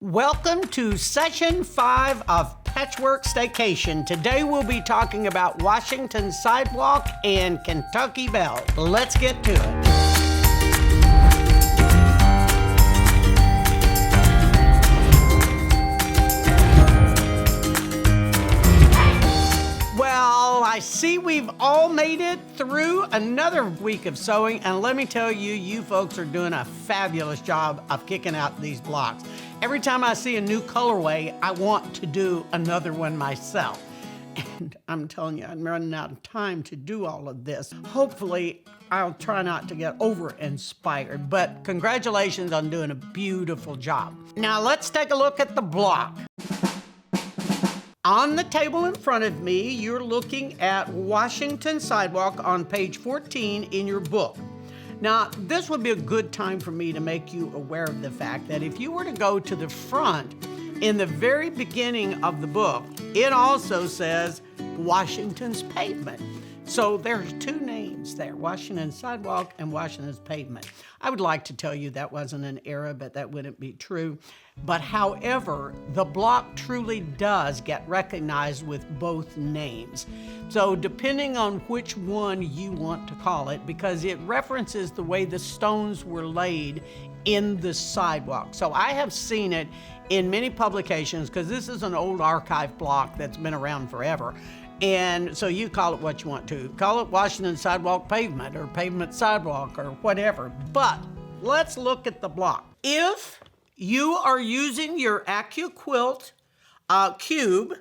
Welcome to Session 5 of Patchwork Stay-cation. Today we'll be talking about Washington sidewalk and Kentucky belle. Let's get to it. Well, I see we've all made it through another week of sewing, and let me tell you, you folks are doing a fabulous job of kicking out these blocks. Every time I see a new colorway, I want to do another one myself. And I'm telling you, I'm running out of time to do all of this. Hopefully, I'll try not to get over-inspired, but congratulations on doing a beautiful job. Now let's take a look at the block. On the table in front of me, you're looking at Washington Sidewalk on page 14 in your book. Now, this would be a good time for me to make you aware of the fact that if you were to go to the front, in the very beginning of the book, it also says Washington's Pavement. So there's two names there, Washington Sidewalk and Washington's Pavement. I would like to tell you that wasn't an error, but that wouldn't be true. But however, the block truly does get recognized with both names. So depending on which one you want to call it, because it references the way the stones were laid in the sidewalk. So I have seen it in many publications, because this is an old archive block that's been around forever. And so you call it what you want to. Call it Washington Sidewalk Pavement or Pavement Sidewalk or whatever. But let's look at the block. If you are using your Accuquilt cube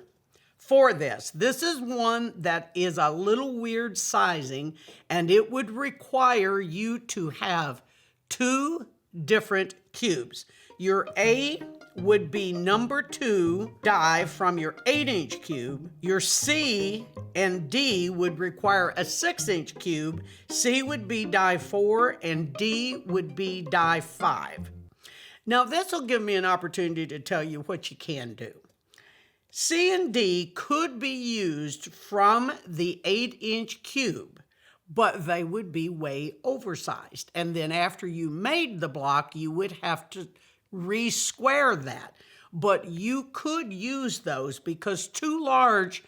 for this is one that is a little weird sizing, and it would require you to have two different cubes. Your A would be number 2 die from your 8-inch cube. Your C and D would require a 6-inch cube. C would be die 4 and D would be die 5. Now this will give me an opportunity to tell you what you can do. C and D could be used from the 8-inch cube, but they would be way oversized. And then after you made the block, you would have to re-square that. But you could use those, because too large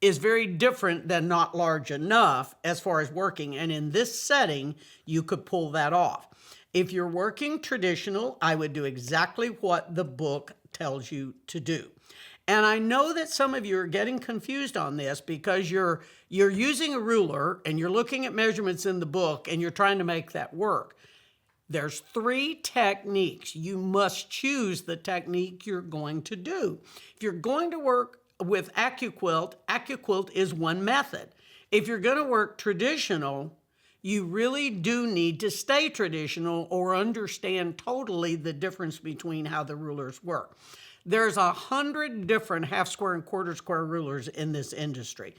is very different than not large enough as far as working. And in this setting, you could pull that off. If you're working traditional, I would do exactly what the book tells you to do. And I know that some of you are getting confused on this because you're using a ruler and you're looking at measurements in the book and you're trying to make that work. There's 3 techniques. You must choose the technique you're going to do. If you're going to work with Accuquilt, Accuquilt is one method. If you're going to work traditional, you really do need to stay traditional or understand totally the difference between how the rulers work. There's 100 different half square and quarter square rulers in this industry.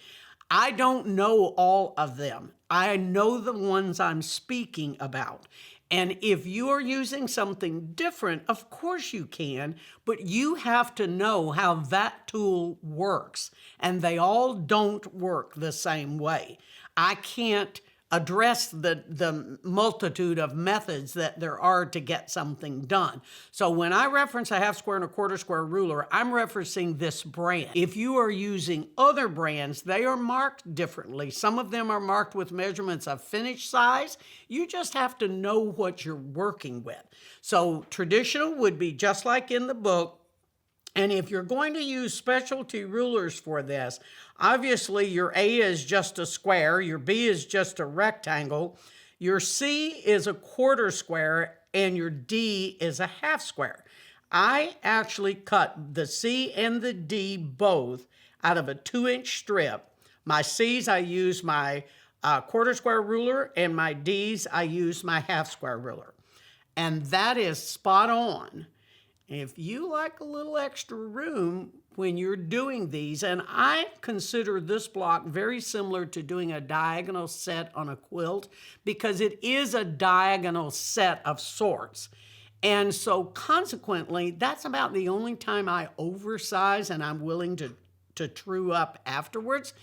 I don't know all of them. I know the ones I'm speaking about. And if you are using something different, of course you can, but you have to know how that tool works. And they all don't work the same way. I can't address the multitude of methods that there are to get something done. So when I reference a half square and a quarter square ruler, I'm referencing this brand. If you are using other brands, they are marked differently. Some of them are marked with measurements of finish size. You just have to know what you're working with. So traditional would be just like in the book. And if you're going to use specialty rulers for this, obviously your A is just a square, your B is just a rectangle, your C is a quarter square, and your D is a half square. I actually cut the C and the D both out of a 2-inch strip. My C's, I use my quarter square ruler, and my D's, I use my half square ruler. And that is spot on. If you like a little extra room when you're doing these, and I consider this block very similar to doing a diagonal set on a quilt, because it is a diagonal set of sorts. And so consequently, that's about the only time I oversize and I'm willing to true up afterwards.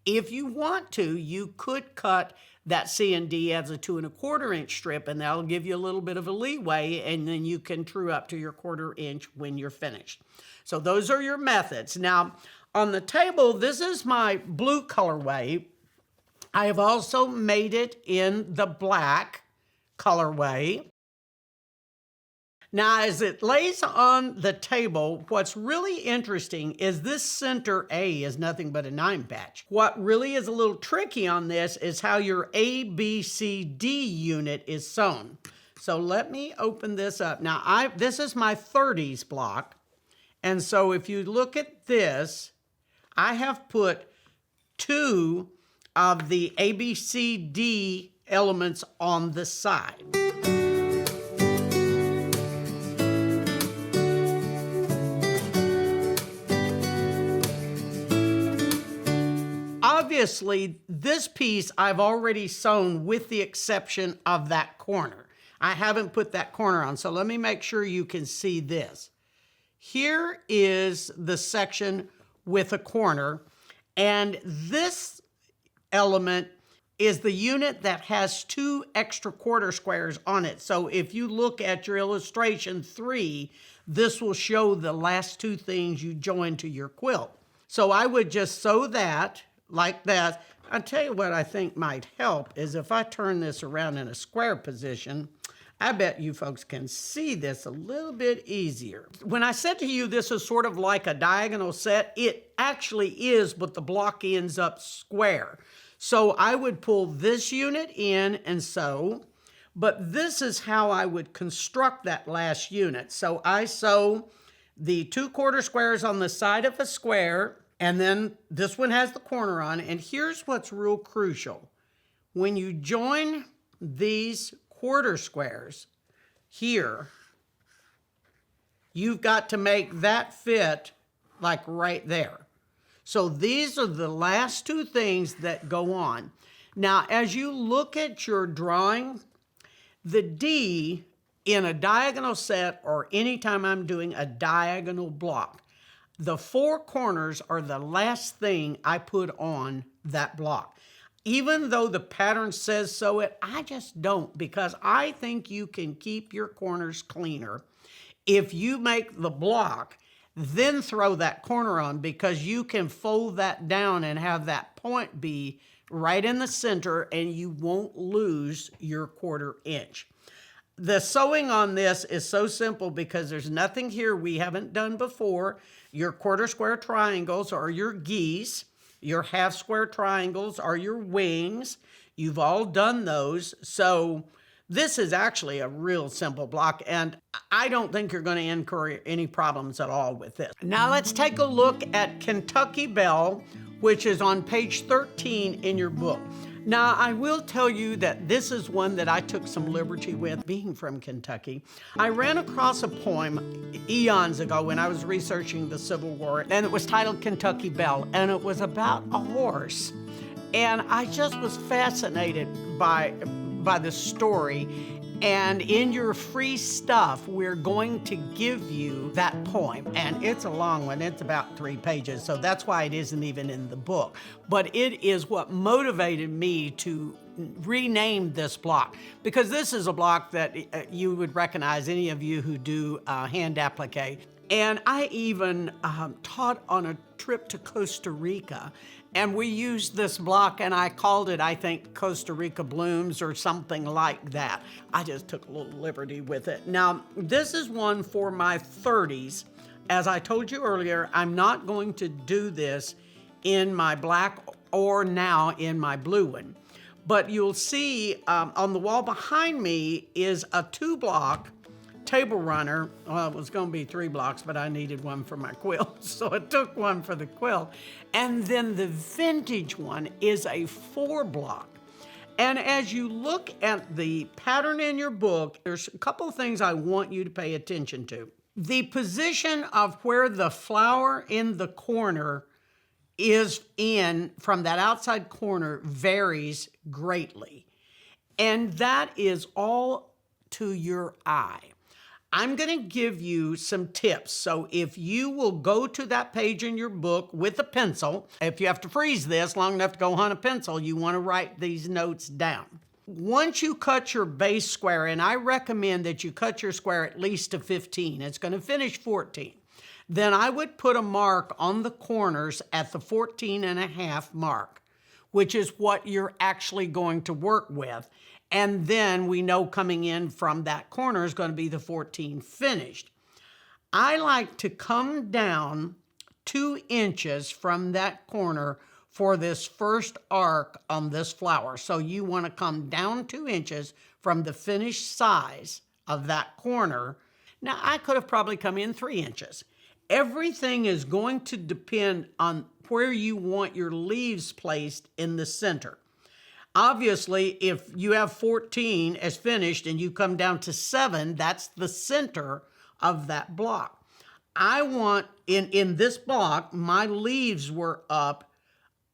If you want to, you could cut that C and D as a 2 1/4 inch strip, and that'll give you a little bit of a leeway, and then you can true up to your 1/4 inch when you're finished. So those are your methods. Now, on the table, this is my blue colorway. I have also made it in the black colorway. Now, as it lays on the table, what's really interesting is this center A is nothing but a 9 patch. What really is a little tricky on this is how your A, B, C, D unit is sewn. So let me open this up. Now, this is my 30s block. And so if you look at this, I have put 2 of the A, B, C, D elements on the side. Obviously, this piece I've already sewn with the exception of that corner. I haven't put that corner on, so let me make sure you can see this. Here is the section with a corner, and this element is the unit that has 2 extra 1/4 squares on it. So if you look at your illustration 3, this will show the last 2 things you join to your quilt. So I would just sew that like that. I'll tell you what I think might help is if I turn this around in a square position, I bet you folks can see this a little bit easier. When I said to you this is sort of like a diagonal set, it actually is, but the block ends up square. So I would pull this unit in and sew, but this is how I would construct that last unit. So I sew the 2 1/4 squares on the side of a square, and then this one has the corner on, and here's what's real crucial. When you join these 1/4 squares here, you've got to make that fit like right there. So these are the last 2 things that go on. Now, as you look at your drawing, the D in a diagonal set, or anytime I'm doing a diagonal block, the 4 corners are the last thing I put on that block. Even though the pattern says so, I just don't, because I think you can keep your corners cleaner if you make the block, then throw that corner on, because you can fold that down and have that point be right in the center, and you won't lose your 1/4 inch. The sewing on this is so simple because there's nothing here we haven't done before. Your 1/4 square triangles are your geese. Your 1/2 square triangles are your wings. You've all done those. So this is actually a real simple block, and I don't think you're going to incur any problems at all with this. Now let's take a look at Kentucky Belle, which is on page 13 in your book. Now, I will tell you that this is one that I took some liberty with, being from Kentucky. I ran across a poem eons ago when I was researching the Civil War, and it was titled Kentucky Belle, and it was about a horse. And I just was fascinated by the story. And in your free stuff, we're going to give you that poem. And it's a long one. It's about 3 pages. So that's why it isn't even in the book. But it is what motivated me to rename this block, because this is a block that you would recognize, any of you who do hand applique. And I even taught on a trip to Costa Rica, and we used this block, and I called it, I think, Costa Rica Blooms or something like that. I just took a little liberty with it. Now, this is one for my 30s. As I told you earlier, I'm not going to do this in my black or now in my blue one. But you'll see on the wall behind me is a 2-block table runner. Well, it was going to be 3 blocks, but I needed one for my quilt, so I took one for the quilt. And then the vintage one is a 4-block. And as you look at the pattern in your book, there's a couple of things I want you to pay attention to. The position of where the flower in the corner is in from that outside corner varies greatly. And that is all to your eye. I'm going to give you some tips. So if you will go to that page in your book with a pencil, if you have to freeze this long enough to go hunt a pencil, you want to write these notes down. Once you cut your base square, and I recommend that you cut your square at least to 15, it's going to finish 14. Then I would put a mark on the corners at the 14.5 mark, which is what you're actually going to work with. And then we know coming in from that corner is going to be the 14 finished. I like to come down 2 inches from that corner for this first arc on this flower. So you want to come down 2 inches from the finished size of that corner. Now I could have probably come in 3 inches. Everything is going to depend on where you want your leaves placed in the center. Obviously, if you have 14 as finished and you come down to 7, that's the center of that block. I want, in this block, my leaves were up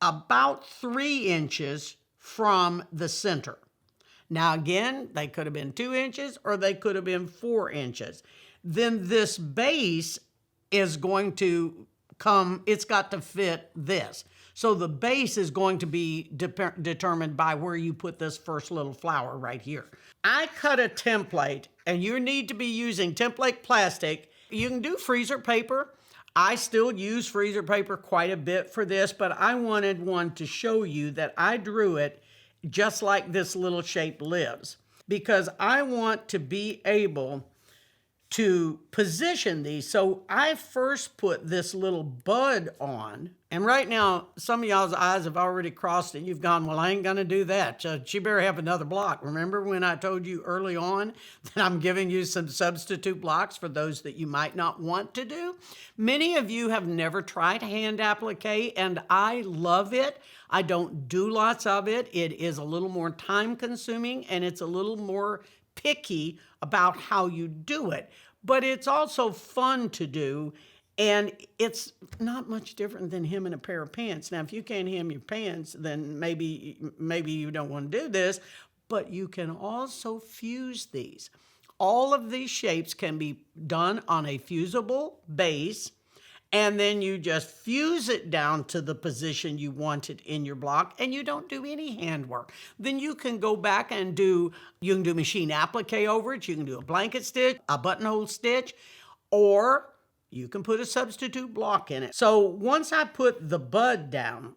about 3 inches from the center. Now again, they could have been 2 inches or they could have been 4 inches. Then this base is going to come, it's got to fit this. So the base is going to be determined by where you put this first little flower right here. I cut a template, and you need to be using template plastic. You can do freezer paper. I still use freezer paper quite a bit for this, but I wanted one to show you that I drew it just like this little shape lives, because I want to be able to position these. So I first put this little bud on, and right now some of y'all's eyes have already crossed and you've gone, well, I ain't gonna do that. She better have another block. Remember when I told you early on that I'm giving you some substitute blocks for those that you might not want to do? Many of you have never tried hand applique, and I love it. I don't do lots of it. It is a little more time consuming and it's a little more picky about how you do it, but it's also fun to do, and it's not much different than hemming a pair of pants. Now, if you can't hem your pants, then maybe you don't want to do this, but you can also fuse these. All of these shapes can be done on a fusible base, and then you just fuse it down to the position you want it in your block, and you don't do any handwork. Then you can go back and you can do machine applique over it, you can do a blanket stitch, a buttonhole stitch, or you can put a substitute block in it. So once I put the bud down,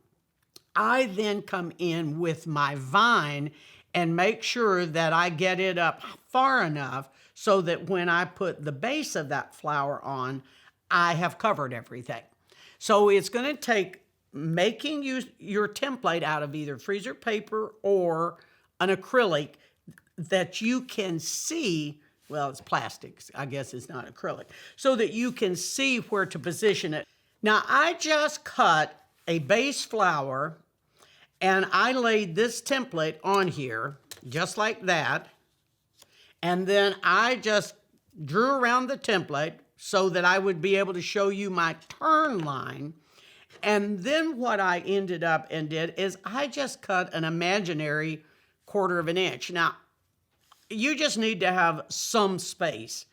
I then come in with my vine and make sure that I get it up far enough so that when I put the base of that flower on, I have covered everything. So it's going to take making your template out of either freezer paper or an acrylic that you can see, well, it's plastic, I guess it's not acrylic, so that you can see where to position it. Now, I just cut a base flower and I laid this template on here just like that. And then I just drew around the template so that I would be able to show you my turn line. And then what I ended up and did is I just cut an imaginary 1/4 of an inch. Now, you just need to have some space.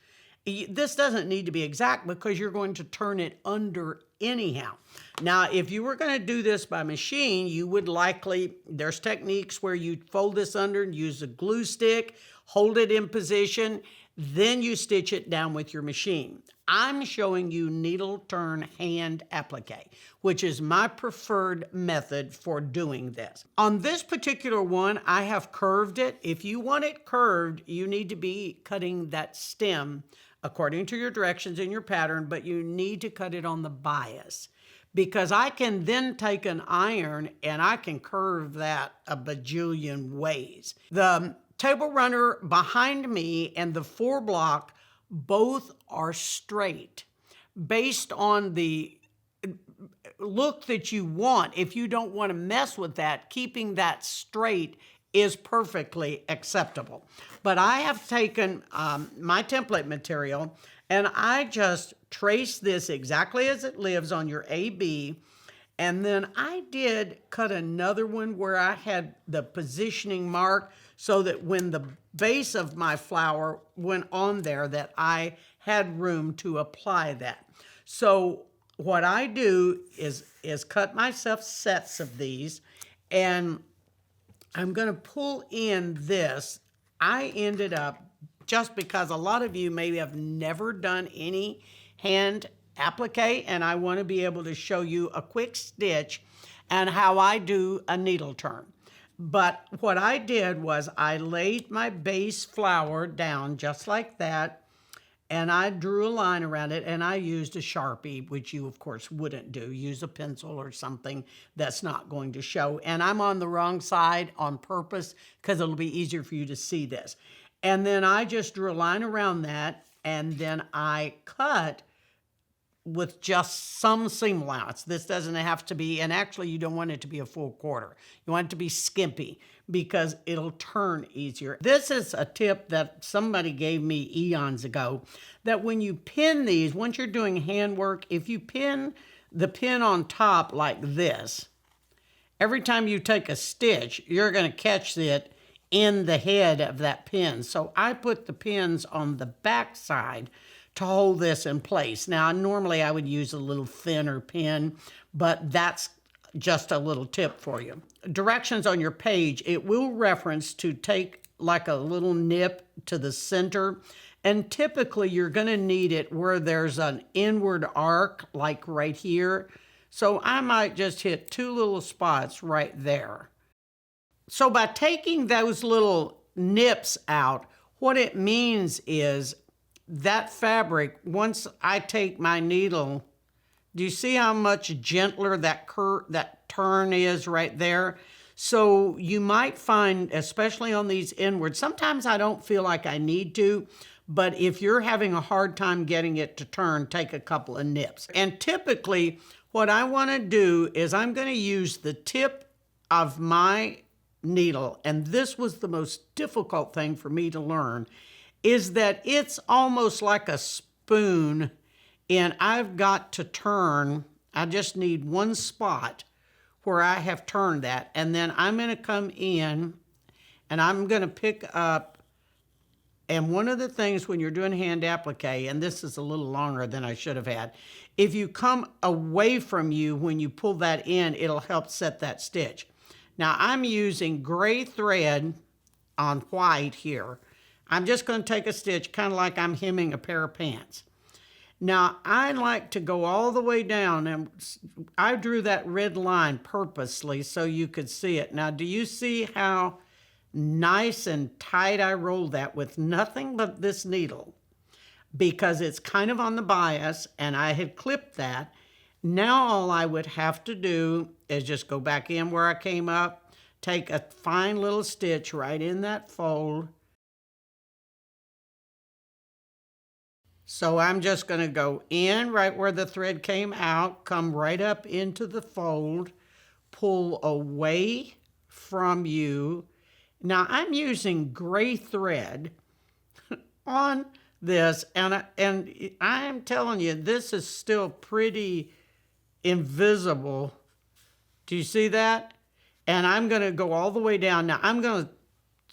This doesn't need to be exact because you're going to turn it under anyhow. Now, if you were going to do this by machine, you would likely, there's techniques where you fold this under and use a glue stick, hold it in position, then you stitch it down with your machine. I'm showing you needle turn hand applique, which is my preferred method for doing this. On this particular one, I have curved it. If you want it curved, you need to be cutting that stem according to your directions in your pattern, but you need to cut it on the bias, because I can then take an iron and I can curve that a bajillion ways. The table runner behind me and the 4 block both are straight based on the look that you want. If you don't want to mess with that, keeping that straight is perfectly acceptable. But I have taken my template material and I just traced this exactly as it lives on your AB. And then I did cut another one where I had the positioning mark so that when the base of my flower went on there, that I had room to apply that. So what I do is cut myself sets of these, and I'm going to pull in this. I ended up, just because a lot of you maybe have never done any hand applique, and I want to be able to show you a quick stitch and how I do a needle turn. But what I did was I laid my base flower down just like that, and I drew a line around it, and I used a Sharpie, which you, of course, wouldn't do. Use a pencil or something that's not going to show. And I'm on the wrong side on purpose because it'll be easier for you to see this. And then I just drew a line around that, and then I cut with just some seam allowance. This doesn't have to be, and actually you don't want it to be a full quarter. You want it to be skimpy because it'll turn easier. This is a tip that somebody gave me eons ago, that when you pin these, once you're doing handwork, if you pin the pin on top like this, every time you take a stitch, you're going to catch it in the head of that pin. So I put the pins on the back side to hold this in place. Now, normally I would use a little thinner pin, but that's just a little tip for you. Directions on your page, it will reference to take like a little nip to the center, and typically you're going to need it where there's an inward arc, like right here. So I might just hit 2 little spots right there. So by taking those little nips out, what it means is that fabric, once I take my needle, do you see how much gentler that turn is right there? So you might find, especially on these inwards, sometimes I don't feel like I need to, but if you're having a hard time getting it to turn, take a couple of nips. And typically what I want to do is I'm going to use the tip of my needle, and this was the most difficult thing for me to learn, is that it's almost like a spoon, and I've got to turn, I just need one spot where I have turned that, and then I'm going to come in and I'm going to pick up, and one of the things when you're doing hand applique, and this is a little longer than I should have had, if you come away from you when you pull that in, it'll help set that stitch. Now I'm using gray thread on white here. I'm just going to take a stitch kind of like I'm hemming a pair of pants. Now I like to go all the way down, and I drew that red line purposely so you could see it. Now do you see how nice and tight I rolled that with nothing but this needle? Because it's kind of on the bias and I had clipped that. Now all I would have to do is just go back in where I came up, take a fine little stitch right in that fold. So I'm just going to go in right where the thread came out, come right up into the fold, pull away from you. Now I'm using gray thread on this, and I am telling you, this is still pretty invisible. Do you see that? And I'm going to go all the way down. Now I'm going to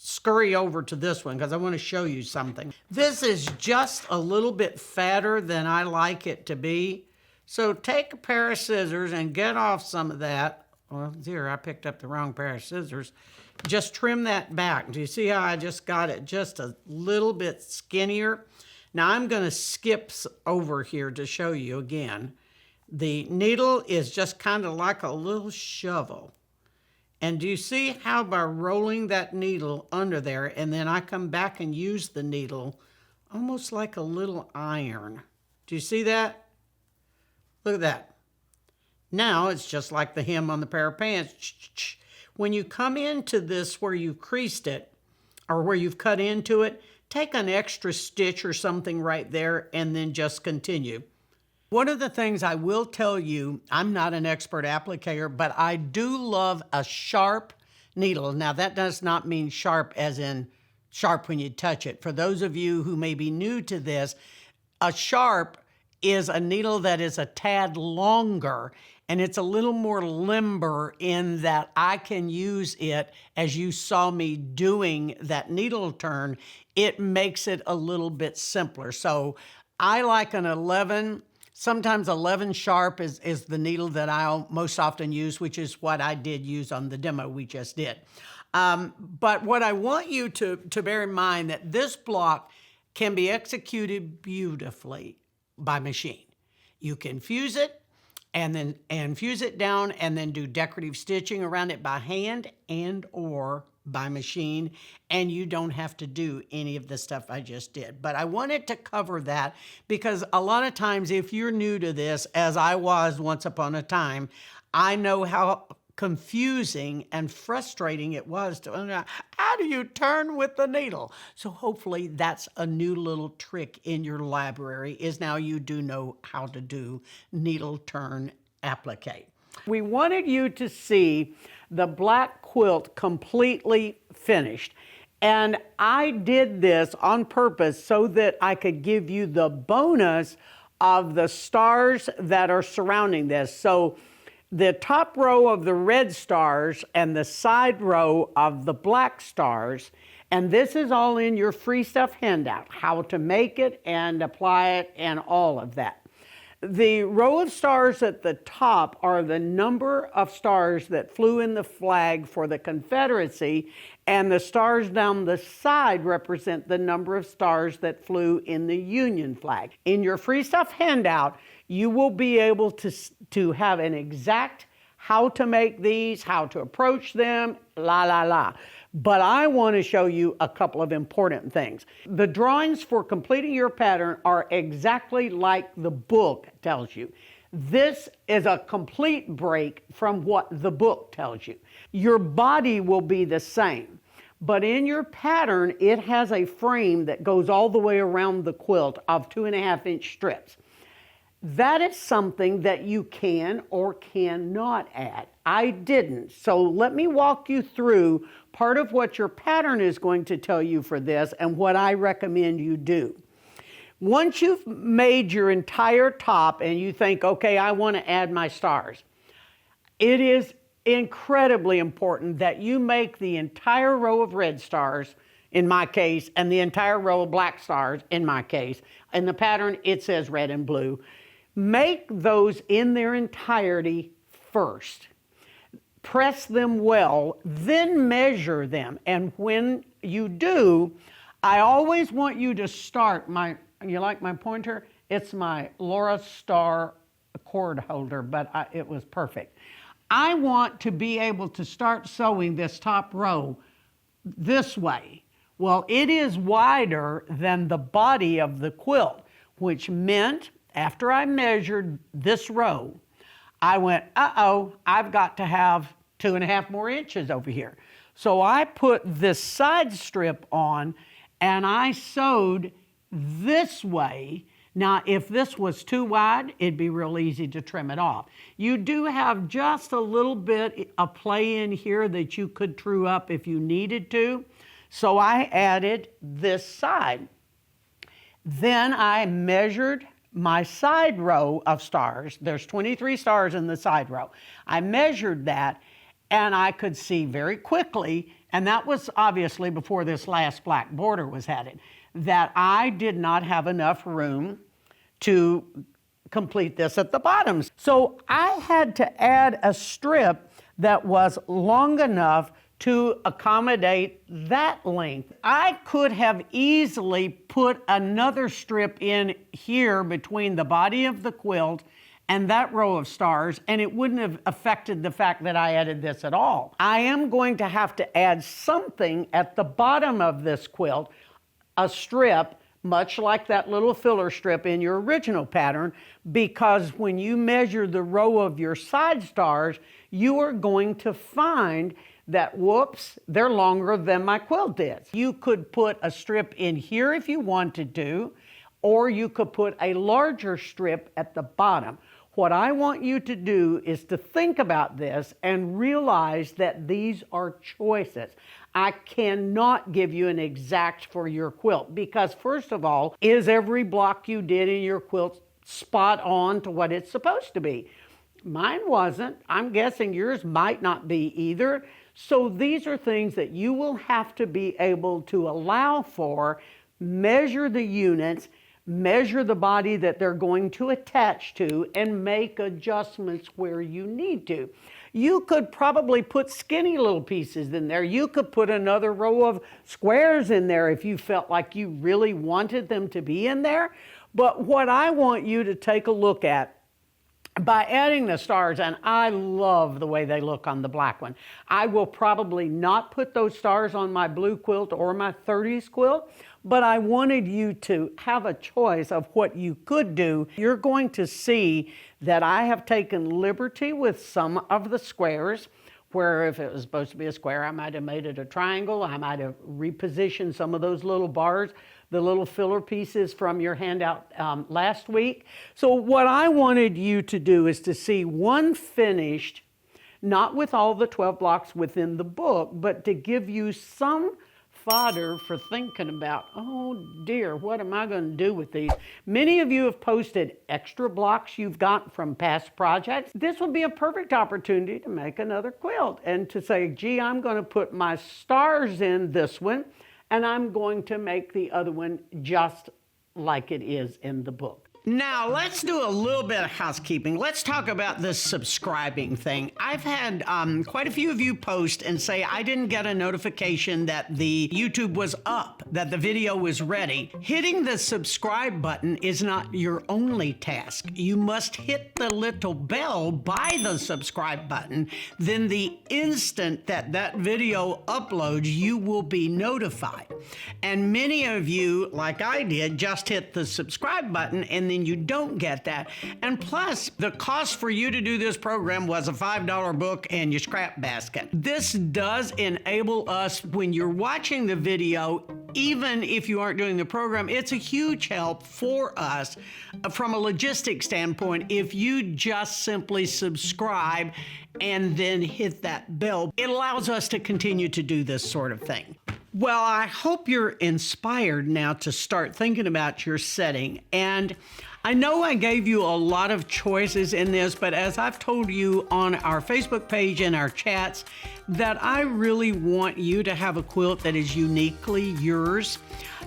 scurry over to this one because I want to show you something. This is just a little bit fatter than I like it to be. So take a pair of scissors and get off some of that. Well, here, I picked up the wrong pair of scissors. Just trim that back. Do you see how I just got it just a little bit skinnier? Now I'm going to skip over here to show you again. The needle is just kind of like a little shovel. And do you see how by rolling that needle under there, and then I come back and use the needle almost like a little iron. Do you see that? Look at that. Now it's just like the hem on the pair of pants. When you come into this where you've creased it, or where you've cut into it, take an extra stitch or something right there and then just continue. One of the things I will tell you, I'm not an expert appliquer, but I do love a sharp needle. Now that does not mean sharp as in sharp when you touch it. For those of you who may be new to this, a sharp is a needle that is a tad longer, and it's a little more limber in that I can use it, as you saw me doing that needle turn. It makes it a little bit simpler. So I like an 11. Sometimes 11 sharp is the needle that I'll most often use, which is what I did use on the demo we just did. But what I want you to bear in mind, that this block can be executed beautifully by machine. You can fuse it and fuse it down and then do decorative stitching around it by hand and or by machine, and you don't have to do any of the stuff I just did. But I wanted to cover that because a lot of times, if you're new to this, as I was once upon a time, I know how confusing and frustrating it was to understand, how do you turn with the needle? So hopefully that's a new little trick in your library, is now you do know how to do needle turn applique. We wanted you to see the black quilt completely finished. And I did this on purpose so that I could give you the bonus of the stars that are surrounding this. So the top row of the red stars and the side row of the black stars, and this is all in your free stuff handout, how to make it and apply it and all of that. The row of stars at the top are the number of stars that flew in the flag for the Confederacy, and the stars down the side represent the number of stars that flew in the Union flag. In your free stuff handout, you will be able to have an exact how to make these, how to approach them, la. But I want to show you a couple of important things. The drawings for completing your pattern are exactly like the book tells you. This is a complete break from what the book tells you. Your body will be the same, but in your pattern, it has a frame that goes all the way around the quilt of 2.5-inch strips. That is something that you can or cannot add. I didn't. So let me walk you through part of what your pattern is going to tell you for this and what I recommend you do. Once you've made your entire top and you think, okay, I want to add my stars, it is incredibly important that you make the entire row of red stars, in my case, and the entire row of black stars, in my case. In the pattern, it says red and blue. Make those in their entirety first. Press them well, then measure them. And when you do, I always want you to start you like my pointer? It's my Laura Star cord holder, but it was perfect. I want to be able to start sewing this top row this way. Well, it is wider than the body of the quilt, which meant after I measured this row, I went, I've got to have 2.5 more inches over here. So I put this side strip on and I sewed this way. Now, if this was too wide, it'd be real easy to trim it off. You do have just a little bit of play in here that you could true up if you needed to. So I added this side. Then I measured my side row of stars. There's 23 stars in the side row. I measured that and I could see very quickly, and that was obviously before this last black border was added, that I did not have enough room to complete this at the bottoms. So I had to add a strip that was long enough to accommodate that length. I could have easily put another strip in here between the body of the quilt and that row of stars, and it wouldn't have affected the fact that I added this at all. I am going to have to add something at the bottom of this quilt, a strip, much like that little filler strip in your original pattern, because when you measure the row of your side stars, you are going to find that, whoops, they're longer than my quilt is. You could put a strip in here if you wanted to, or you could put a larger strip at the bottom. What I want you to do is to think about this and realize that these are choices. I cannot give you an exact for your quilt because, first of all, is every block you did in your quilt spot on to what it's supposed to be. Mine wasn't. I'm guessing yours might not be either. So these are things that you will have to be able to allow for, measure the units, measure the body that they're going to attach to, and make adjustments where you need to. You could probably put skinny little pieces in there. You could put another row of squares in there if you felt like you really wanted them to be in there. But what I want you to take a look at, by adding the stars, and I love the way they look on the black one. I will probably not put those stars on my blue quilt or my 30s quilt, but I wanted you to have a choice of what you could do. You're going to see that I have taken liberty with some of the squares, where if it was supposed to be a square, I might have made it a triangle. I might have repositioned some of those little bars, the little filler pieces from your handout last week. So what I wanted you to do is to see one finished, not with all the 12 blocks within the book, but to give you some fodder for thinking about, oh dear, what am I going to do with these? Many of you have posted extra blocks you've got from past projects. This would be a perfect opportunity to make another quilt and to say, gee, I'm going to put my stars in this one, and I'm going to make the other one just like it is in the book. Now, let's do a little bit of housekeeping. Let's talk about this subscribing thing. I've had quite a few of you post and say I didn't get a notification that the YouTube was up, that the video was ready. Hitting the subscribe button is not your only task. You must hit the little bell by the subscribe button. Then the instant that that video uploads, you will be notified. And many of you, like I did, just hit the subscribe button and then you don't get that. And plus, the cost for you to do this program was a $5 book and your scrap basket. This does enable us, when you're watching the video, even if you aren't doing the program, it's a huge help for us from a logistics standpoint if you just simply subscribe and then hit that bell. It allows us to continue to do this sort of thing. Well, I hope you're inspired now to start thinking about your setting. And I know I gave you a lot of choices in this, but as I've told you on our Facebook page and our chats, that I really want you to have a quilt that is uniquely yours.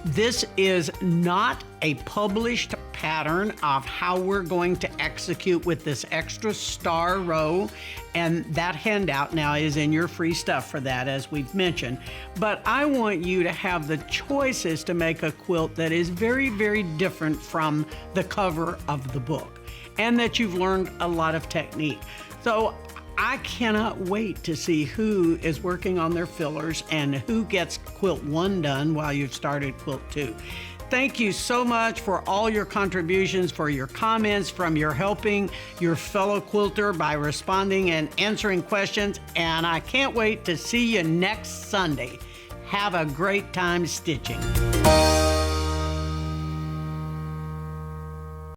This is not a published pattern of how we're going to execute with this extra star row, and that handout now is in your free stuff for that, as we've mentioned. But I want you to have the choices to make a quilt that is very, very different from the cover of the book, and that you've learned a lot of technique. So I cannot wait to see who is working on their fillers and who gets quilt 1 done while you've started quilt 2. Thank you so much for all your contributions, for your comments, from your helping your fellow quilter by responding and answering questions. And I can't wait to see you next Sunday. Have a great time stitching.